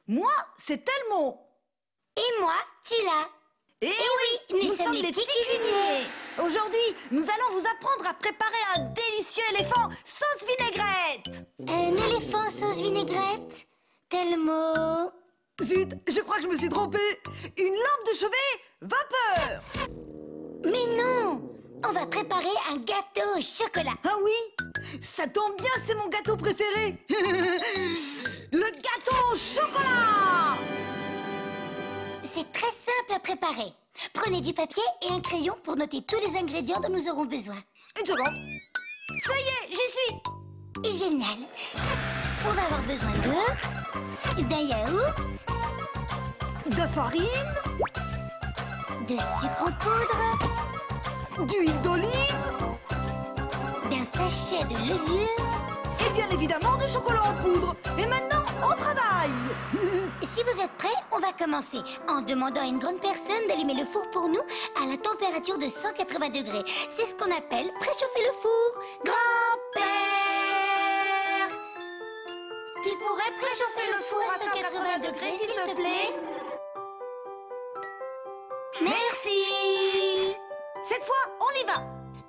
Moi, c'est Telmo. Et moi, Tila. Et oui, nous sommes les petits cuisiniers. Aujourd'hui, nous allons vous apprendre à préparer un délicieux éléphant sauce vinaigrette. Un éléphant sauce vinaigrette? Telmo. Zut, je crois que je me suis trompée. Une lampe de chevet vapeur. Mais non, on va préparer un gâteau au chocolat. Ah oui, ça tombe bien, c'est mon gâteau préféré. Le gâteau au chocolat. C'est très simple à préparer. Prenez du papier et un crayon pour noter tous les ingrédients dont nous aurons besoin. Une seconde. Ça y est, j'y suis. Génial. On va avoir besoin d'un yaourt, de farine, de sucre en poudre, d'huile d'olive, d'un sachet de levure et bien évidemment de chocolat en poudre. Et maintenant, au travail. Si vous êtes prêts, on va commencer en demandant à une grande personne d'allumer le four pour nous à la température de 180 degrés. C'est ce qu'on appelle préchauffer le four. Grand-père, tu pourrais préchauffer le four à 180 degrés, s'il te plaît? Merci. Cette fois, on y va.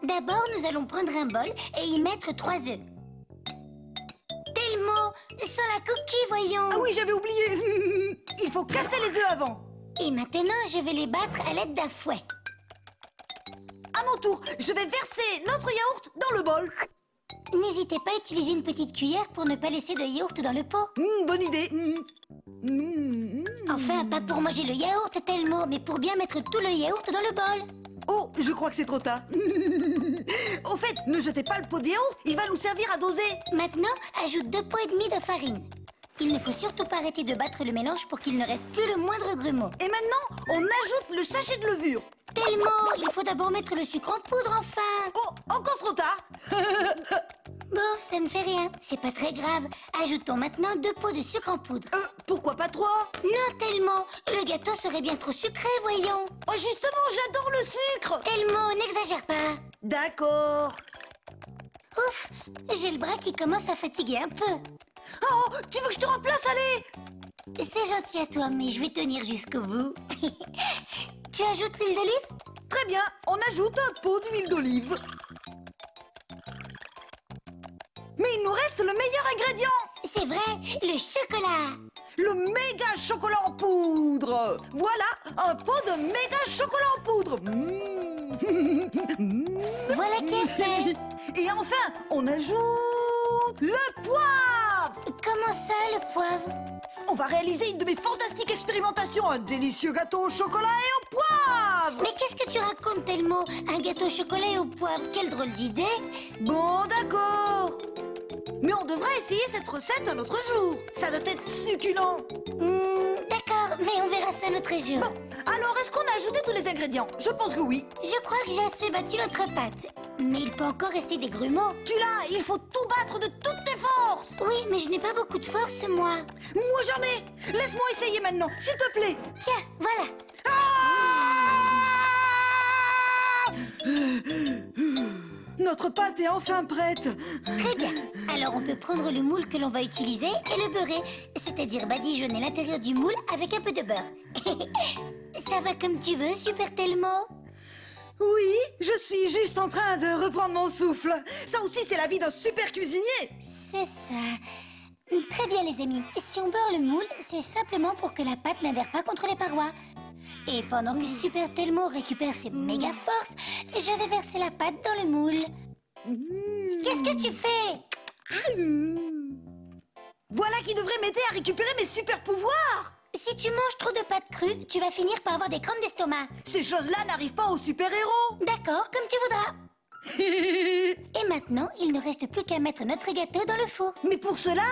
D'abord, nous allons prendre un bol et y mettre 3 œufs. Telmo, sans la coquille, voyons. Ah oui, j'avais oublié. Il faut casser les œufs avant. Et maintenant, je vais les battre à l'aide d'un fouet. À mon tour, je vais verser notre yaourt dans le bol. N'hésitez pas à utiliser une petite cuillère pour ne pas laisser de yaourt dans le pot. Bonne idée. Enfin, pas pour manger le yaourt, Telmo, mais pour bien mettre tout le yaourt dans le bol. Oh, je crois que c'est trop tard. Au fait, ne jetez pas le pot de yaourt, il va nous servir à doser. Maintenant, ajoute 2 pots et demi de farine. Il ne faut surtout pas arrêter de battre le mélange pour qu'il ne reste plus le moindre grumeau. Et maintenant, on ajoute le sachet de levure. Telmo, il faut d'abord mettre le sucre en poudre, enfin. Oh, encore trop tard. Bon, ça ne fait rien, c'est pas très grave. Ajoutons maintenant 2 pots de sucre en poudre. Pourquoi pas 3? Non, Telmo, le gâteau serait bien trop sucré, voyons. Oh, justement, j'adore le sucre. Telmo, n'exagère pas. D'accord. Ouf, j'ai le bras qui commence à fatiguer un peu. Oh, tu veux que je te remplace, allez? C'est gentil à toi, mais je vais tenir jusqu'au bout. Tu ajoutes l'huile d'olive? Très bien, on ajoute un pot d'huile d'olive. Mais il nous reste le meilleur ingrédient. C'est vrai, le chocolat. Le méga chocolat en poudre. Voilà, un pot de méga chocolat en poudre. Voilà qui est fait. Et enfin, on ajoute le poivre. Comment ça, le poivre? On va réaliser une de mes fantastiques expérimentations, un délicieux gâteau au chocolat et au poivre. Mais qu'est-ce que tu racontes, Telmo? Un gâteau au chocolat et au poivre, quelle drôle d'idée. Bon, d'accord. Mais on devra essayer cette recette un autre jour. Ça doit être succulent. D'accord, mais on verra ça un autre jour. Bon, alors est-ce qu'on a ajouté tous les ingrédients? Je pense que oui. Je crois que j'ai assez battu notre pâte. Mais il peut encore rester des grumeaux. Tu l'as, il faut tout battre de toutes tes forces. Oui, mais je n'ai pas beaucoup de force, moi. Moi j'en ai. Laisse-moi essayer maintenant, s'il te plaît. Tiens, voilà. Notre pâte est enfin prête. Très bien. Alors on peut prendre le moule que l'on va utiliser et le beurrer. C'est-à-dire badigeonner l'intérieur du moule avec un peu de beurre. Ça va comme tu veux, Super Telmo? Oui, je suis juste en train de reprendre mon souffle. Ça aussi, c'est la vie d'un super cuisinier. C'est ça. Très bien, les amis. Si on beurre le moule, c'est simplement pour que la pâte n'adhère pas contre les parois. Et pendant que Super Telmo récupère ses méga forces, je vais verser la pâte dans le moule. Qu'est-ce que tu fais? Voilà qui devrait m'aider à récupérer mes super pouvoirs. Si tu manges trop de pâte crue, tu vas finir par avoir des crampes d'estomac. Ces choses-là n'arrivent pas aux super-héros. D'accord, comme tu voudras. Et maintenant, il ne reste plus qu'à mettre notre gâteau dans le four. Mais pour cela,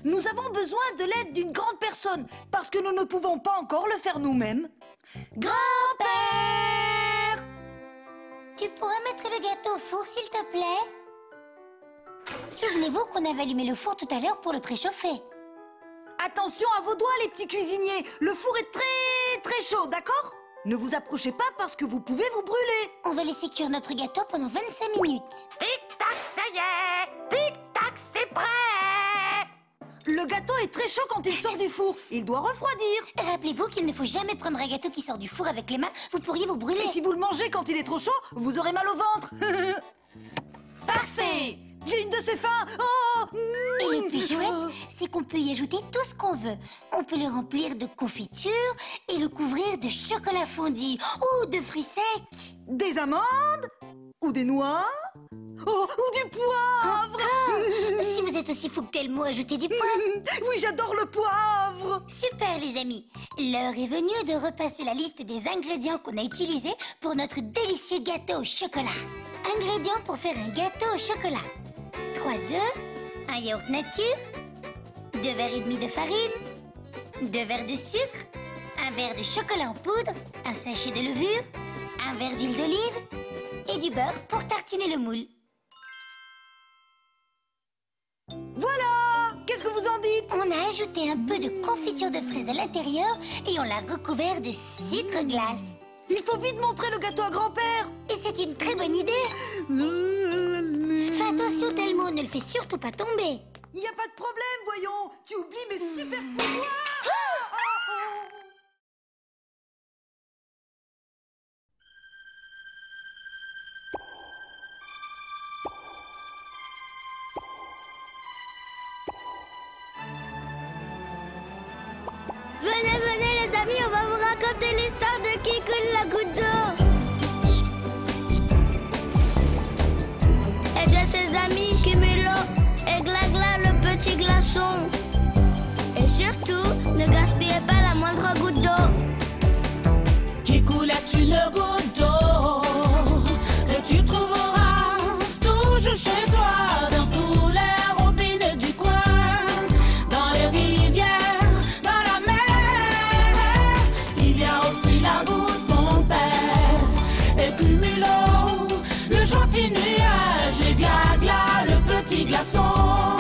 nous avons besoin de l'aide d'une grande personne, parce que nous ne pouvons pas encore le faire nous-mêmes. Grand-père! Tu pourrais mettre le gâteau au four, s'il te plaît? Souvenez-vous qu'on avait allumé le four tout à l'heure pour le préchauffer. Attention à vos doigts, les petits cuisiniers. Le four est très chaud, d'accord? Ne vous approchez pas parce que vous pouvez vous brûler. On va laisser cuire notre gâteau pendant 25 minutes. Tic-tac, ça y est! Tic-tac, c'est prêt! Le gâteau est très chaud quand il sort du four. Il doit refroidir. Rappelez-vous qu'il ne faut jamais prendre un gâteau qui sort du four avec les mains. Vous pourriez vous brûler. Et si vous le mangez quand il est trop chaud, vous aurez mal au ventre. Parfait! J'ai une de ces fins. Oh! Et le plus chouette, c'est qu'on peut y ajouter tout ce qu'on veut. On peut le remplir de confiture et le couvrir de chocolat fondu ou de fruits secs. Des amandes? Ou des noix? Oh, ou du poivre! Si vous êtes aussi fou que Telmo, ajoutez du poivre. Oui, j'adore le poivre! Super, les amis. L'heure est venue de repasser la liste des ingrédients qu'on a utilisés pour notre délicieux gâteau au chocolat. Ingrédients pour faire un gâteau au chocolat. 3 œufs, un yaourt nature, 2 verres et demi de farine, 2 verres de sucre, un verre de chocolat en poudre, un sachet de levure, un verre d'huile d'olive et du beurre pour tartiner le moule. Voilà! Qu'est-ce que vous en dites? On a ajouté un peu de confiture de fraises à l'intérieur et on l'a recouvert de sucre glace. Il faut vite montrer le gâteau à grand-père! Et c'est une très bonne idée. Fais attention, Telmo, ne le fais surtout pas tomber. Il n'y a pas de problème, voyons! Tu oublies mes super pouvoirs! Venez, venez les amis, on va vous raconter l'histoire de Kikoul la goutte d'eau. Et de ses amis Cumulo et Glagla le petit glaçon. Et surtout, ne gaspillez pas la moindre goutte d'eau. Kikoul est une goutte d'eau que tu trouveras toujours chez toi, dans tous les robinets du coin, dans les rivières, dans la mer. Il y a aussi la goutte pompette et Cumulo, le gentil nuage, et Glagla, le petit glaçon.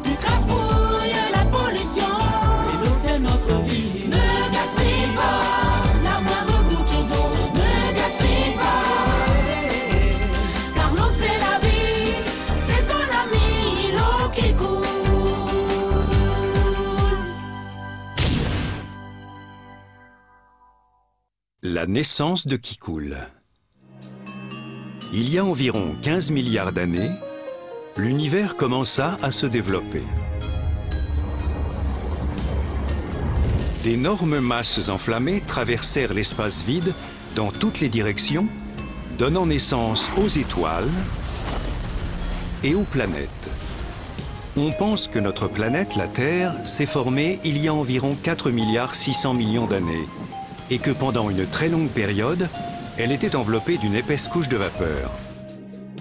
Plus crasse-bouille la pollution, et l'eau c'est notre vie. Ne gaspille pas la moindre goutte d'eau, ne gaspille pas, car l'eau c'est la vie, c'est ton ami, l'eau qui coule. La naissance de Kikoul. Il y a environ 15 milliards d'années, l'univers commença à se développer. D'énormes masses enflammées traversèrent l'espace vide dans toutes les directions, donnant naissance aux étoiles et aux planètes. On pense que notre planète, la Terre, s'est formée il y a environ 4,6 milliards d'années et que pendant une très longue période, elle était enveloppée d'une épaisse couche de vapeur.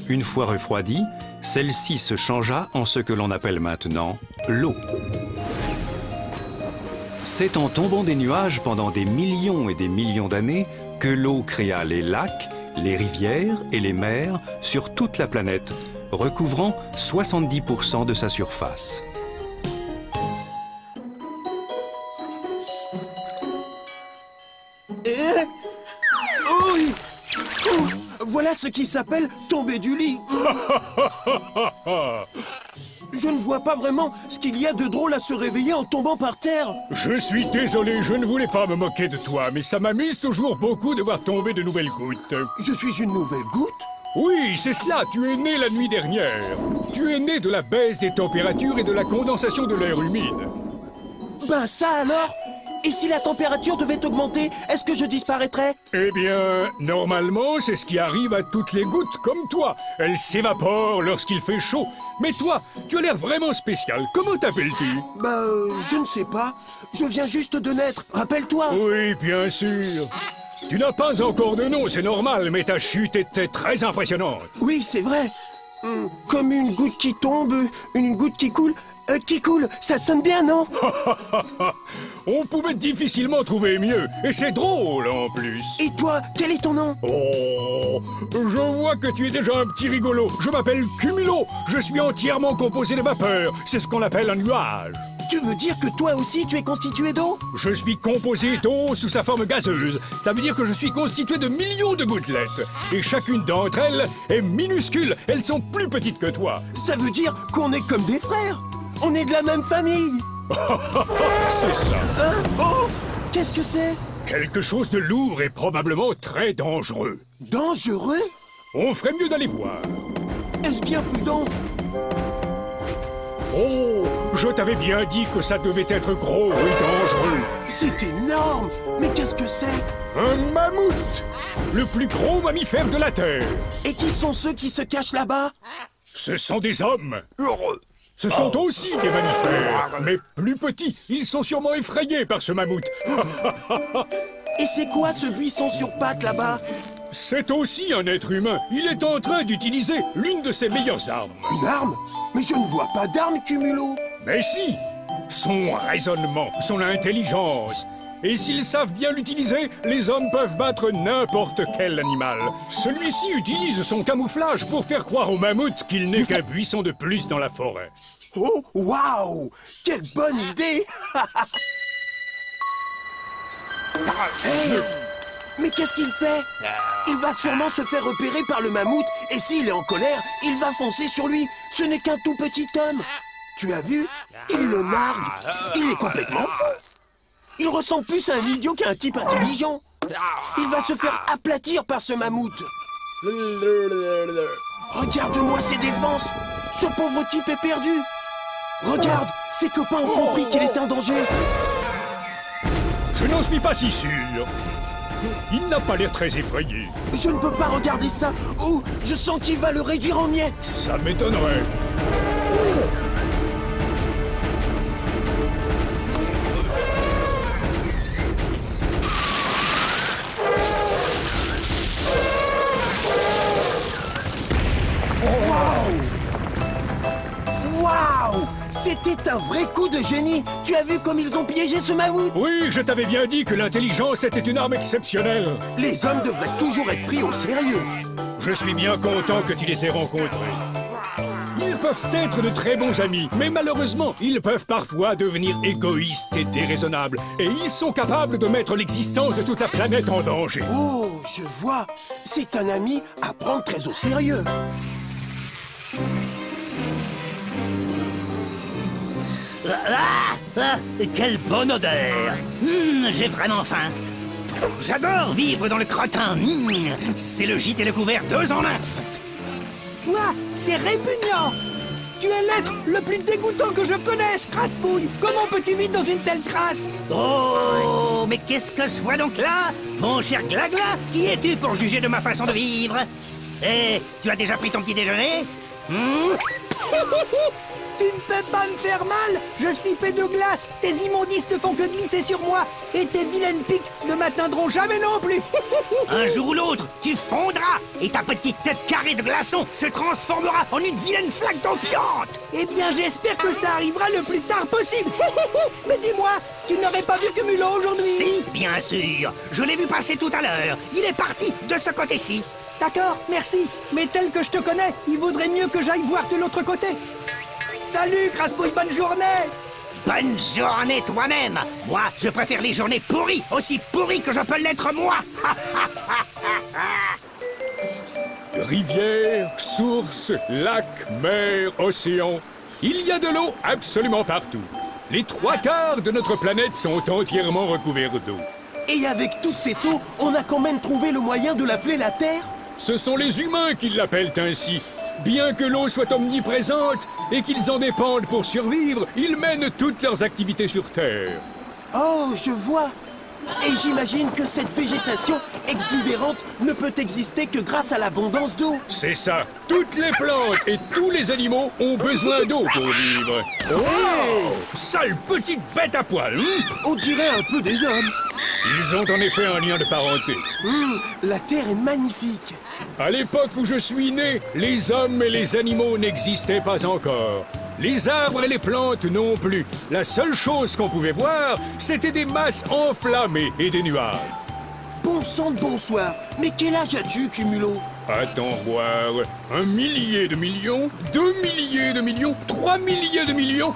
Une fois refroidie, celle-ci se changea en ce que l'on appelle maintenant l'eau. C'est en tombant des nuages pendant des millions et des millions d'années que l'eau créa les lacs, les rivières et les mers sur toute la planète, recouvrant 70% de sa surface. Oui. Voilà ce qui s'appelle tomber du lit. Je ne vois pas vraiment ce qu'il y a de drôle à se réveiller en tombant par terre. Je suis désolé, je ne voulais pas me moquer de toi, mais ça m'amuse toujours beaucoup de voir tomber de nouvelles gouttes. Je suis une nouvelle goutte? Oui, c'est cela, tu es né la nuit dernière. Tu es né de la baisse des températures et de la condensation de l'air humide. Ben ça alors? Et si la température devait augmenter, est-ce que je disparaîtrais? Eh bien, normalement, c'est ce qui arrive à toutes les gouttes, comme toi. Elles s'évaporent lorsqu'il fait chaud. Mais toi, tu as l'air vraiment spécial. Comment t'appelles-tu? Je ne sais pas. Je viens juste de naître, rappelle-toi. Oui, bien sûr. Tu n'as pas encore de nom, c'est normal, mais ta chute était très impressionnante. Oui, c'est vrai. Comme une goutte qui tombe, une goutte qui coule. Qui coule, ça sonne bien, non? On pouvait difficilement trouver mieux, et c'est drôle en plus. Et toi, quel est ton nom? Oh, je vois que tu es déjà un petit rigolo. Je m'appelle Cumulo, je suis entièrement composé de vapeur. C'est ce qu'on appelle un nuage. Tu veux dire que toi aussi tu es constitué d'eau? Je suis composé d'eau sous sa forme gazeuse. Ça veut dire que je suis constitué de millions de gouttelettes. Et chacune d'entre elles est minuscule. Elles sont plus petites que toi. Ça veut dire qu'on est comme des frères. On est de la même famille. C'est ça. Hein? Oh! Qu'est-ce que c'est? Quelque chose de lourd et probablement très dangereux. Dangereux? On ferait mieux d'aller voir. Est-ce bien prudent? Oh, je t'avais bien dit que ça devait être gros et dangereux. C'est énorme! Mais qu'est-ce que c'est? Un mammouth! Le plus gros mammifère de la Terre. Et qui sont ceux qui se cachent là-bas? Ce sont des hommes. Ce sont aussi des mammifères, mais plus petits. Ils sont sûrement effrayés par ce mammouth. Et c'est quoi ce buisson sur pattes là-bas? C'est aussi un être humain. Il est en train d'utiliser l'une de ses meilleures armes. Une arme? Mais je ne vois pas d'arme, Cumulo. Mais si! Son raisonnement, son intelligence. Et s'ils savent bien l'utiliser, les hommes peuvent battre n'importe quel animal. Celui-ci utilise son camouflage pour faire croire au mammouth qu'il n'est qu'un buisson de plus dans la forêt. Oh, waouh! Quelle bonne idée! Hey, mais qu'est-ce qu'il fait? Il va sûrement se faire repérer par le mammouth, et s'il est en colère, il va foncer sur lui. Ce n'est qu'un tout petit homme. Tu as vu? Il le nargue. Il est complètement fou. Il ressemble plus à un idiot qu'à un type intelligent. Il va se faire aplatir par ce mammouth. Regarde-moi ses défenses. Ce pauvre type est perdu. Regarde, ses copains ont compris qu'il est en danger. Je n'en suis pas si sûr. Il n'a pas l'air très effrayé. Je ne peux pas regarder ça. Oh, je sens qu'il va le réduire en miettes. Ça m'étonnerait. Waouh! C'était un vrai coup de génie. Tu as vu comme ils ont piégé ce mammouth? Oui, je t'avais bien dit que l'intelligence était une arme exceptionnelle. Les hommes devraient toujours être pris au sérieux. Je suis bien content que tu les aies rencontrés. Ils peuvent être de très bons amis, mais malheureusement, ils peuvent parfois devenir égoïstes et déraisonnables. Et ils sont capables de mettre l'existence de toute la planète en danger. Oh, je vois. C'est un ami à prendre très au sérieux. Quelle bonne odeur! J'ai vraiment faim. J'adore vivre dans le crottin. C'est le gîte et le couvert 2 en 1. Toi, c'est répugnant. l'être le plus dégoûtant que je connaisse, Craspouille. Comment peux-tu vivre dans une telle crasse? Oh, mais qu'est-ce que je vois donc là? Mon cher Glagla, qui es-tu pour juger de ma façon de vivre? Eh, tu as déjà pris ton petit déjeuner? Tu ne peux pas me faire mal. Je suis fait de glace. Tes immondices ne font que glisser sur moi. Et tes vilaines piques ne m'atteindront jamais non plus. Un jour ou l'autre, tu fondras et ta petite tête carrée de glaçon se transformera en une vilaine flaque d'eau puante. Eh bien, j'espère que ça arrivera le plus tard possible. Mais dis-moi, tu n'aurais pas vu Cumulo aujourd'hui? Si, bien sûr. Je l'ai vu passer tout à l'heure. Il est parti de ce côté-ci. D'accord, merci. Mais tel que je te connais, il vaudrait mieux que j'aille voir de l'autre côté. Salut, Craspouille, bonne journée! Bonne journée toi-même. Moi, je préfère les journées pourries, aussi pourries que je peux l'être moi. Rivières, sources, lacs, mers, océans. Il y a de l'eau absolument partout. Les 3/4 de notre planète sont entièrement recouverts d'eau. Et avec toute cette eau, on a quand même trouvé le moyen de l'appeler la Terre? Ce sont les humains qui l'appellent ainsi. Bien que l'eau soit omniprésente et qu'ils en dépendent pour survivre, ils mènent toutes leurs activités sur Terre. Oh, je vois. Et j'imagine que cette végétation exubérante ne peut exister que grâce à l'abondance d'eau. C'est ça. Toutes les plantes et tous les animaux ont besoin d'eau pour vivre. Oh! Sale petite bête à poil, On dirait un peu des hommes. Ils ont en effet un lien de parenté. La Terre est magnifique. À l'époque où je suis né, les hommes et les animaux n'existaient pas encore. Les arbres et les plantes non plus. La seule chose qu'on pouvait voir, c'était des masses enflammées et des nuages. Bon sang de bonsoir. Mais quel âge as-tu, Cumulo? Attends voir. 1 millier de millions, 2 milliers de millions, 3 milliers de millions.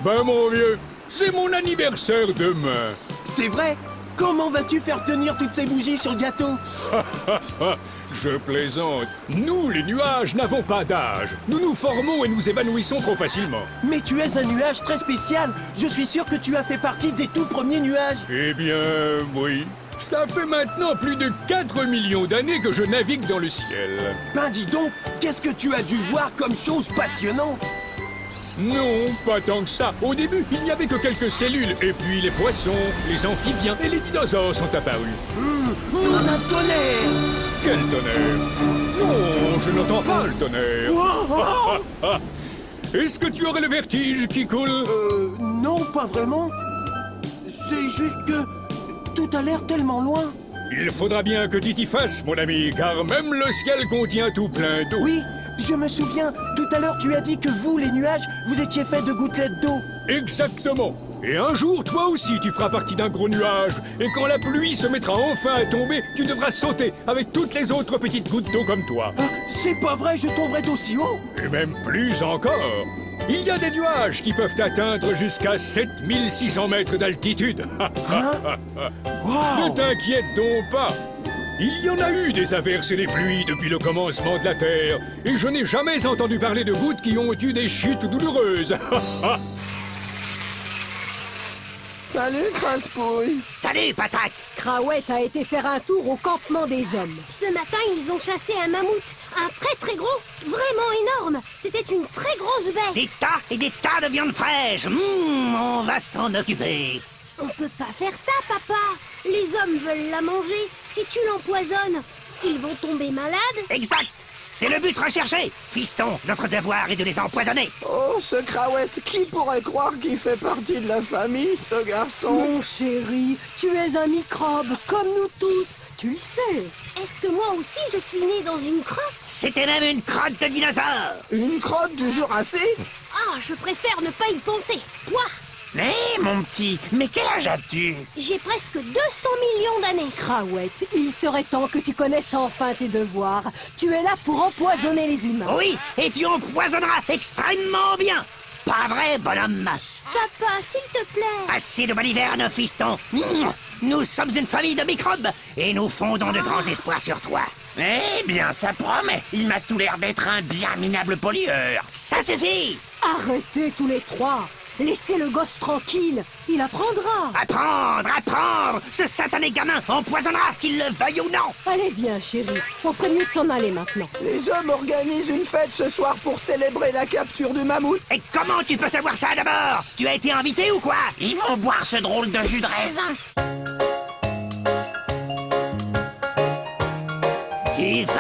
Ben mon vieux, c'est mon anniversaire demain. C'est vrai? Comment vas-tu faire tenir toutes ces bougies sur le gâteau? Je plaisante. Nous, les nuages, n'avons pas d'âge. Nous nous formons et nous évanouissons trop facilement. Mais tu es un nuage très spécial. Je suis sûr que tu as fait partie des tout premiers nuages. Eh bien, oui. Ça fait maintenant plus de 4 millions d'années que je navigue dans le ciel. Ben dis donc, qu'est-ce que tu as dû voir comme chose passionnante? Non, pas tant que ça. Au début, il n'y avait que quelques cellules. Et puis les poissons, les amphibiens et les dinosaures sont apparus. Nom d'un tonnerre! Quel tonnerre? Non, je n'entends pas le tonnerre. Est-ce que tu aurais le vertige qui coule? Non, pas vraiment. C'est juste que tout a l'air tellement loin. Il faudra bien que tu t'y fasses, mon ami, car même le ciel contient tout plein d'eau. Oui, je me souviens. Tout à l'heure, tu as dit que vous, les nuages, vous étiez faits de gouttelettes d'eau. Exactement. Et un jour, toi aussi, tu feras partie d'un gros nuage. Et quand la pluie se mettra enfin à tomber, tu devras sauter avec toutes les autres petites gouttes d'eau comme toi. Ah, c'est pas vrai, je tomberai d'aussi haut. Et même plus encore. Il y a des nuages qui peuvent atteindre jusqu'à 7600 mètres d'altitude. Ne t'inquiète donc pas. Il y en a eu des averses et des pluies depuis le commencement de la Terre. Et je n'ai jamais entendu parler de gouttes qui ont eu des chutes douloureuses. Salut, Craspouille. Salut, patate. Craouette a été faire un tour au campement des hommes. Ce matin, ils ont chassé un mammouth. Un très très gros, vraiment énorme. C'était une très grosse bête. Des tas et des tas de viande fraîche. On va s'en occuper. On peut pas faire ça, papa. Les hommes veulent la manger. Si tu l'empoisonnes, ils vont tomber malades. Exact. C'est le but recherché. Fiston, notre devoir est de les empoisonner. Oh, ce Craouette, qui pourrait croire qu'il fait partie de la famille, ce garçon? Mon chéri, tu es un microbe, comme nous tous. Tu le sais. Est-ce que moi aussi je suis née dans une crotte? C'était même une crotte de dinosaure. Une crotte du Jurassique? Ah, je préfère ne pas y penser. Toi? Hé, mon petit, mais quel âge as-tu? J'ai presque 200 millions d'années. Craouette, il serait temps que tu connaisses enfin tes devoirs. Tu es là pour empoisonner les humains. Oui, et tu empoisonneras extrêmement bien. Pas vrai, bonhomme? Papa, s'il te plaît. Assez de balivernes, fiston. Nous sommes une famille de microbes et nous fondons de grands espoirs sur toi. Eh bien, ça promet. Il m'a tout l'air d'être un bien minable pollueur. Ça suffit. Arrêtez tous les trois. Laissez le gosse tranquille, il apprendra. Apprendre. Ce satané gamin empoisonnera, qu'il le veuille ou non. Allez, viens, chérie. On ferait mieux de s'en aller maintenant. Les hommes organisent une fête ce soir pour célébrer la capture du mammouth. Et comment tu peux savoir ça d'abord? Tu as été invité ou quoi? Ils vont boire ce drôle de jus de raisin. Du vin.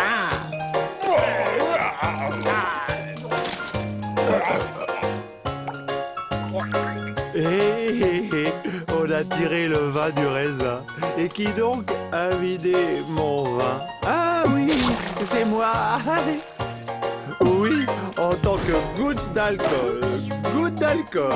On a tiré le vin du raisin. Et qui donc a vidé mon vin? Ah oui, c'est moi. Oui, en tant que goutte d'alcool. Goutte d'alcool.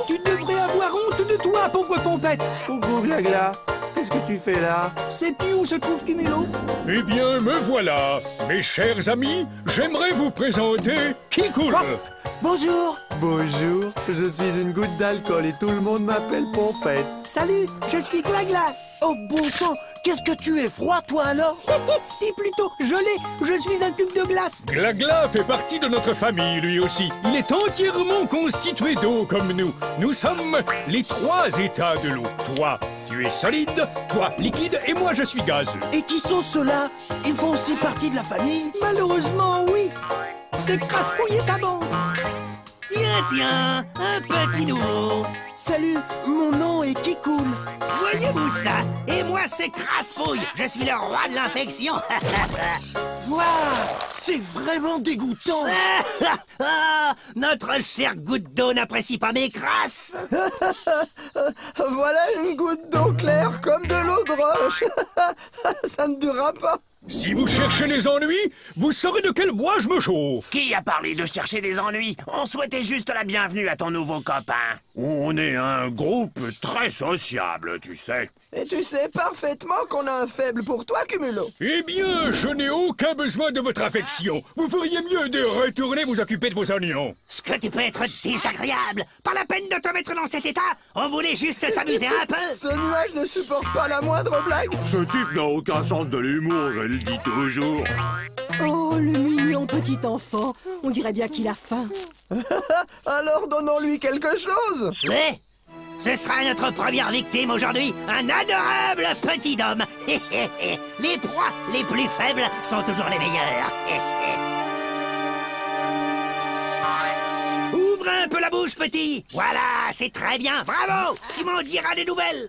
Tu devrais avoir honte de toi, pauvre pompette. Coucou, Glagla. Qu'est-ce que tu fais là? Sais-tu où se trouve Cumulo? Eh bien, me voilà. Mes chers amis, j'aimerais vous présenter Kikoul. Bonjour. Bonjour, je suis une goutte d'alcool et tout le monde m'appelle Pompette. Salut, je suis Glagla. Oh bon sang, qu'est-ce que tu es froid toi alors? Dis plutôt gelé, je suis un cube de glace. Glagla fait partie de notre famille, lui aussi. Il est entièrement constitué d'eau comme nous. Nous sommes les 3 états de l'eau. Toi, tu es solide, toi liquide et moi je suis gazeux. Et qui sont ceux-là? Ils font aussi partie de la famille? Malheureusement, oui. C'est Craspouille et sa bande. Tiens, un petit nouveau. Salut, mon nom est Kikoul. Voyez-vous ça? Et moi, c'est Craspouille. Je suis le roi de l'infection. Waouh, c'est vraiment dégoûtant. Notre chère goutte d'eau n'apprécie pas mes crasses. Voilà une goutte d'eau claire comme de l'eau de roche. Ça ne durera pas. Si vous cherchez les ennuis, vous saurez de quel bois je me chauffe. Qui a parlé de chercher des ennuis? On souhaitait juste la bienvenue à ton nouveau copain. On est un groupe très sociable, tu sais. Et tu sais parfaitement qu'on a un faible pour toi, Cumulo. Eh bien, je n'ai aucun besoin de votre affection. Vous feriez mieux de retourner vous occuper de vos oignons. Ce que tu peux être désagréable. Pas la peine de te mettre dans cet état. On voulait juste s'amuser un peu. Ce nuage ne supporte pas la moindre blague. Ce type n'a aucun sens de l'humour, je le dis toujours. Oh, le mignon petit enfant. On dirait bien qu'il a faim. Alors donnons-lui quelque chose. Oui, ce sera notre première victime aujourd'hui. Un adorable petit homme. Les proies les plus faibles sont toujours les meilleures. Ouvre un peu la bouche, petit. Voilà, c'est très bien. Bravo. Tu m'en diras des nouvelles.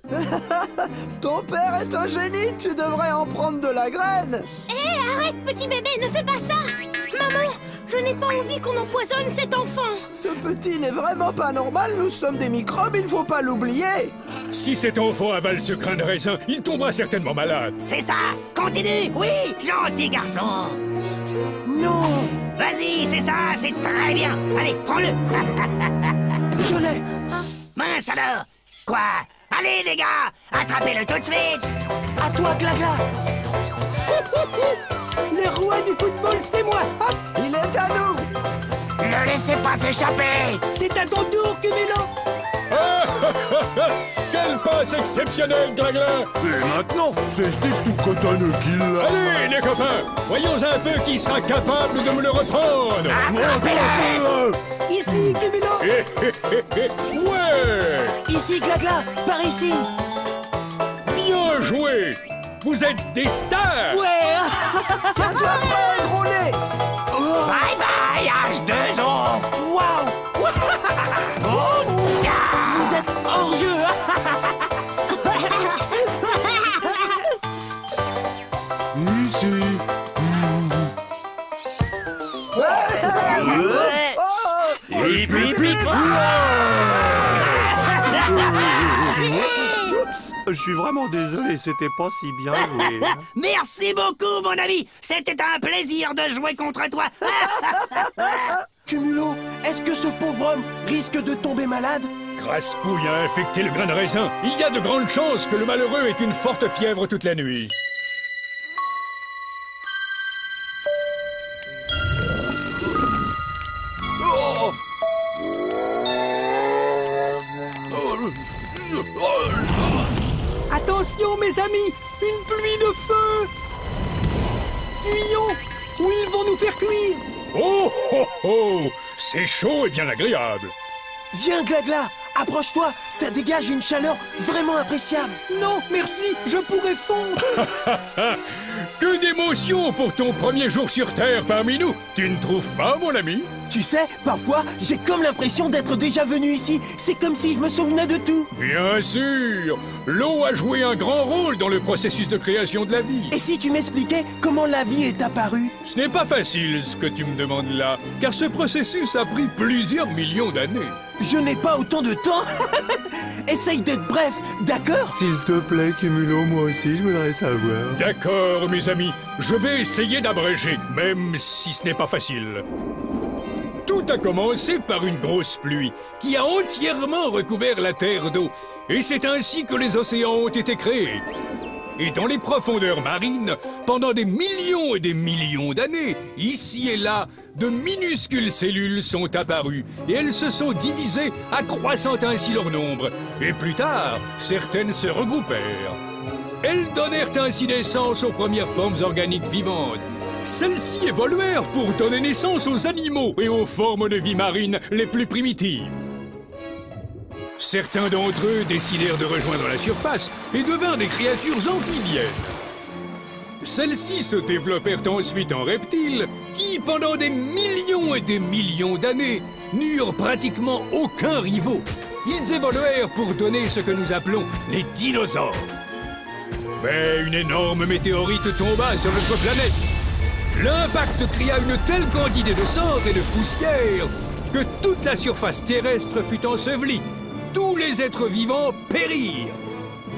Ton père est un génie. Tu devrais en prendre de la graine. Hé, arrête, petit bébé, ne fais pas ça. Maman, je n'ai pas envie qu'on empoisonne cet enfant. Ce petit n'est vraiment pas normal. Nous sommes des microbes, il ne faut pas l'oublier. Si cet enfant avale ce grain de raisin, il tombera certainement malade. C'est ça. Continue. Oui, gentil garçon. Non. Vas-y, c'est ça, c'est très bien. Allez, prends-le. Je l'ai. Mince alors. Quoi? Allez, les gars, attrapez-le tout de suite. À toi, Glagla. Le roi du football, c'est moi. Hop, il est à nous. Ne laissez pas s'échapper. C'est à ton tour, Cumulo. Quelle passe exceptionnelle, Glagla. Et maintenant, c'est ce type tout cotonneux qui l'a. Allez, les copains, voyons un peu qui sera capable de me le reprendre. Attrapez-le. Ici, Cumulo. Ouais. Ici, Glagla, par ici. Bien joué. Vous êtes des stars. Ouais. Tiens-toi prêt, gros nez. Bye bye, H2O. Waouh. Vous êtes hors jeu. Ici. Hip, hip, hip. Oups, je suis vraiment désolé, c'était pas si bien joué. Merci beaucoup, mon ami. C'était un plaisir de jouer contre toi. Cumulo, est-ce que ce pauvre homme risque de tomber malade? Craspouille a infecté le grain de raisin. Il y a de grandes chances que le malheureux ait une forte fièvre toute la nuit. Attention, mes amis, une pluie de feu. Fuyons, ou ils vont nous faire cuire. Oh, oh, oh! C'est chaud et bien agréable. Viens, Glagla, approche-toi, ça dégage une chaleur vraiment appréciable. Non, merci, je pourrais fondre. Que d'émotion pour ton premier jour sur Terre parmi nous. Tu ne trouves pas, mon ami? Tu sais, parfois, j'ai comme l'impression d'être déjà venu ici. C'est comme si je me souvenais de tout. Bien sûr! L'eau a joué un grand rôle dans le processus de création de la vie. Et si tu m'expliquais comment la vie est apparue? Ce n'est pas facile ce que tu me demandes là, car ce processus a pris plusieurs millions d'années. Je n'ai pas autant de temps. Essaye d'être bref, d'accord? S'il te plaît, Cumulo, moi aussi, je voudrais savoir. D'accord, mes amis. Je vais essayer d'abréger, même si ce n'est pas facile. Tout a commencé par une grosse pluie qui a entièrement recouvert la Terre d'eau. Et c'est ainsi que les océans ont été créés. Et dans les profondeurs marines, pendant des millions et des millions d'années, ici et là, de minuscules cellules sont apparues et elles se sont divisées, accroissant ainsi leur nombre. Et plus tard, certaines se regroupèrent. Elles donnèrent ainsi naissance aux premières formes organiques vivantes. Celles-ci évoluèrent pour donner naissance aux animaux et aux formes de vie marine les plus primitives. Certains d'entre eux décidèrent de rejoindre la surface et devinrent des créatures amphibiennes. Celles-ci se développèrent ensuite en reptiles qui, pendant des millions et des millions d'années, n'eurent pratiquement aucun rivaux. Ils évoluèrent pour donner ce que nous appelons les dinosaures. Mais une énorme météorite tomba sur notre planète. L'impact créa une telle quantité de cendres et de poussière que toute la surface terrestre fut ensevelie. Tous les êtres vivants périrent.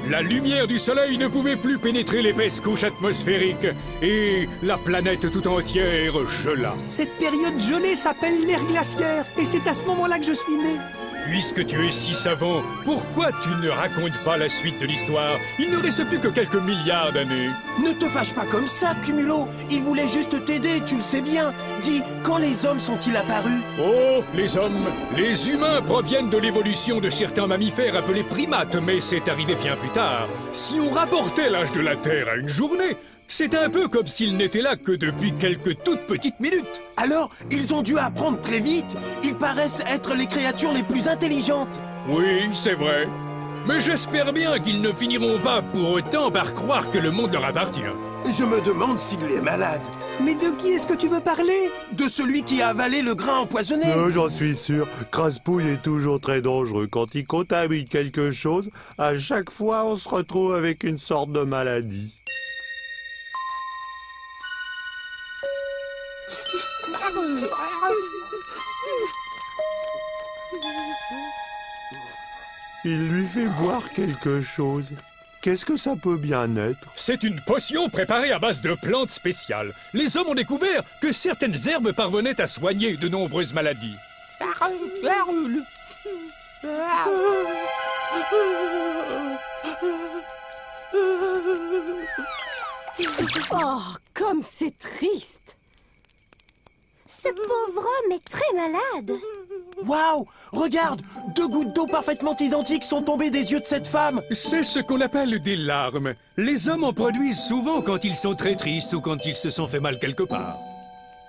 La lumière du soleil ne pouvait plus pénétrer l'épaisse couche atmosphérique et la planète tout entière gela. Cette période gelée s'appelle l'ère glaciaire et c'est à ce moment-là que je suis né. Puisque tu es si savant, pourquoi tu ne racontes pas la suite de l'histoire? Il ne reste plus que quelques milliards d'années. Ne te fâche pas comme ça, Cumulo. Il voulait juste t'aider, tu le sais bien. Dis, quand les hommes sont-ils apparus? Oh, les hommes! Les humains proviennent de l'évolution de certains mammifères appelés primates, mais c'est arrivé bien plus tard. Si on rapportait l'âge de la Terre à une journée, c'est un peu comme s'il n'était là que depuis quelques toutes petites minutes. Alors, ils ont dû apprendre très vite. Ils paraissent être les créatures les plus intelligentes. Oui, c'est vrai. Mais j'espère bien qu'ils ne finiront pas pour autant par croire que le monde leur appartient. Je me demande s'il est malade. Mais de qui est-ce que tu veux parler? De celui qui a avalé le grain empoisonné. J'en suis sûr. Craspouille est toujours très dangereux. Quand il contamine quelque chose, à chaque fois, on se retrouve avec une sorte de maladie. Il lui fait boire quelque chose. Qu'est-ce que ça peut bien être? C'est une potion préparée à base de plantes spéciales. Les hommes ont découvert que certaines herbes parvenaient à soigner de nombreuses maladies. Oh, comme c'est triste! Ce pauvre homme est très malade. Waouh! Regarde! 2 gouttes d'eau parfaitement identiques sont tombées des yeux de cette femme. C'est ce qu'on appelle des larmes. Les hommes en produisent souvent quand ils sont très tristes ou quand ils se sont fait mal quelque part.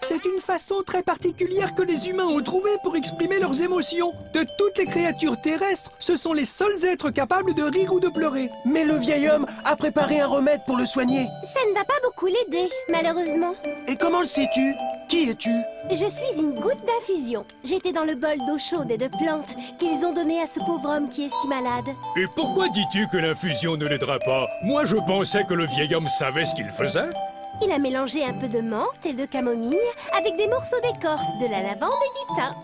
C'est une façon très particulière que les humains ont trouvée pour exprimer leurs émotions. De toutes les créatures terrestres, ce sont les seuls êtres capables de rire ou de pleurer. Mais le vieil homme a préparé un remède pour le soigner. Ça ne va pas beaucoup l'aider, malheureusement. Et comment le sais-tu? Qui es-tu? Je suis une goutte d'infusion. J'étais dans le bol d'eau chaude et de plantes qu'ils ont donné à ce pauvre homme qui est si malade. Et pourquoi dis-tu que l'infusion ne l'aidera pas? Moi, je pensais que le vieil homme savait ce qu'il faisait. Il a mélangé un peu de menthe et de camomille avec des morceaux d'écorce, de la lavande et du thym.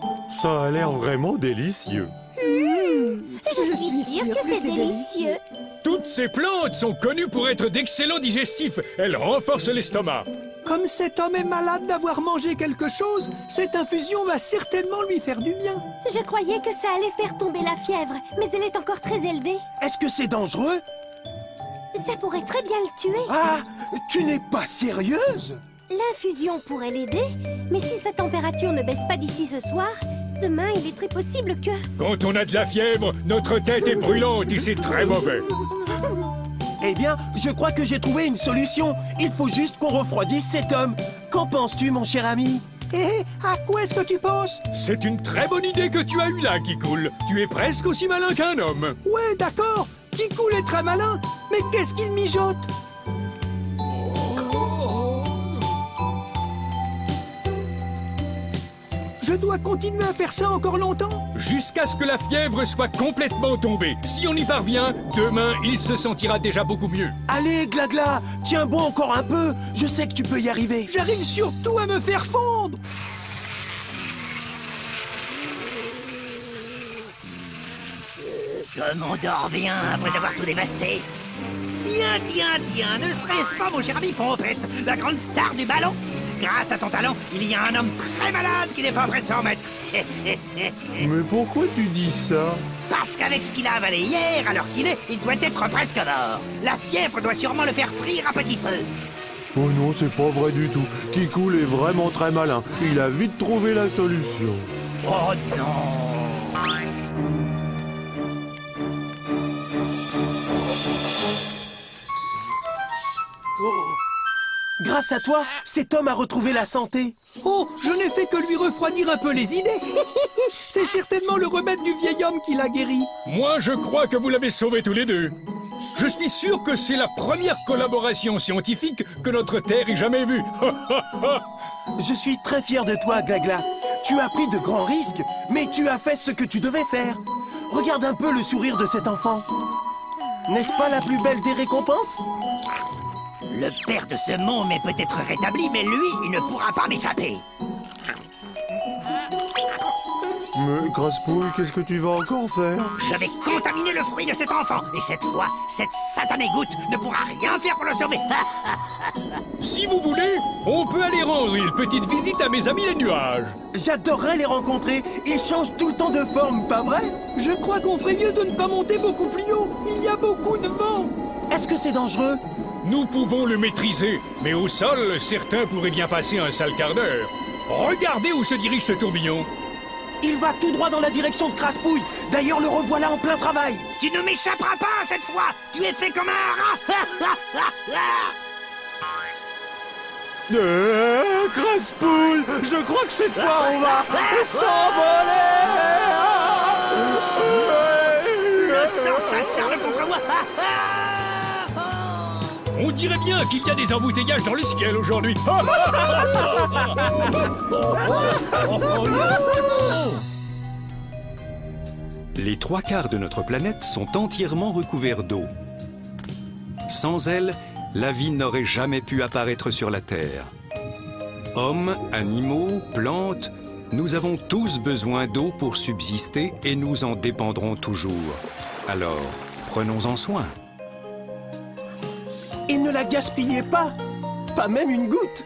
Ça a l'air vraiment délicieux. Je suis sûre que c'est délicieux. Toutes ces plantes sont connues pour être d'excellents digestifs. Elles renforcent l'estomac. Comme cet homme est malade d'avoir mangé quelque chose, cette infusion va certainement lui faire du bien. Je croyais que ça allait faire tomber la fièvre, mais elle est encore très élevée. Est-ce que c'est dangereux? Ça pourrait très bien le tuer. Ah! Tu n'es pas sérieuse? L'infusion pourrait l'aider, mais si sa température ne baisse pas d'ici ce soir, demain il est très possible que... Quand on a de la fièvre, notre tête est brûlante et c'est très mauvais. Eh bien, je crois que j'ai trouvé une solution. Il faut juste qu'on refroidisse cet homme. Qu'en penses-tu, mon cher ami? Hé, à quoi est-ce que tu penses? C'est une très bonne idée que tu as eue là, Kikoul. Tu es presque aussi malin qu'un homme. Ouais, d'accord. Kikoul est très malin. Mais qu'est-ce qu'il mijote? Je dois continuer à faire ça encore longtemps? Jusqu'à ce que la fièvre soit complètement tombée. Si on y parvient, demain, il se sentira déjà beaucoup mieux. Allez, Glagla, tiens bon encore un peu. Je sais que tu peux y arriver. J'arrive surtout à me faire fondre. Comme on dort bien après avoir tout dévasté. Tiens, ne serait-ce pas mon cher ami Pompette, la grande star du ballon? Grâce à ton talent, il y a un homme très malade qui n'est pas prêt de s'en remettre. Mais pourquoi tu dis ça? Parce qu'avec ce qu'il a avalé hier, alors qu'il est, il doit être presque mort. La fièvre doit sûrement le faire frire à petit feu. Oh non, c'est pas vrai du tout. Kikoul est vraiment très malin. Il a vite trouvé la solution. Oh non! Grâce à toi, cet homme a retrouvé la santé. Oh, je n'ai fait que lui refroidir un peu les idées. C'est certainement le remède du vieil homme qui l'a guéri. Moi, je crois que vous l'avez sauvé tous les deux. Je suis sûr que c'est la première collaboration scientifique que notre Terre ait jamais vue. Je suis très fier de toi, Glagla. Tu as pris de grands risques, mais tu as fait ce que tu devais faire. Regarde un peu le sourire de cet enfant. N'est-ce pas la plus belle des récompenses? Le père de ce môme est peut-être rétabli, mais lui, il ne pourra pas m'échapper. Mais Graspouille, qu'est-ce que tu vas encore faire? Je vais contaminer le fruit de cet enfant. Et cette fois, cette satanée goutte ne pourra rien faire pour le sauver. Si vous voulez, on peut aller rendre une petite visite à mes amis les nuages. J'adorerais les rencontrer. Ils changent tout le temps de forme, pas vrai? Je crois qu'on ferait mieux de ne pas monter beaucoup plus haut. Il y a beaucoup de vent. Est-ce que c'est dangereux? Nous pouvons le maîtriser, mais au sol, certains pourraient bien passer un sale quart d'heure. Regardez où se dirige ce tourbillon. Il va tout droit dans la direction de Graspouille. D'ailleurs, le revoilà en plein travail. Tu ne m'échapperas pas cette fois. Tu es fait comme un rat. Graspouille, je crois que cette fois on va s'envoler. Le sang s'acharne contre moi. On dirait bien qu'il y a des embouteillages dans le ciel aujourd'hui. Les trois quarts de notre planète sont entièrement recouverts d'eau. Sans elle, la vie n'aurait jamais pu apparaître sur la Terre. Hommes, animaux, plantes, nous avons tous besoin d'eau pour subsister et nous en dépendrons toujours. Alors, prenons-en soin. Et ne la gaspillez pas. Pas même une goutte.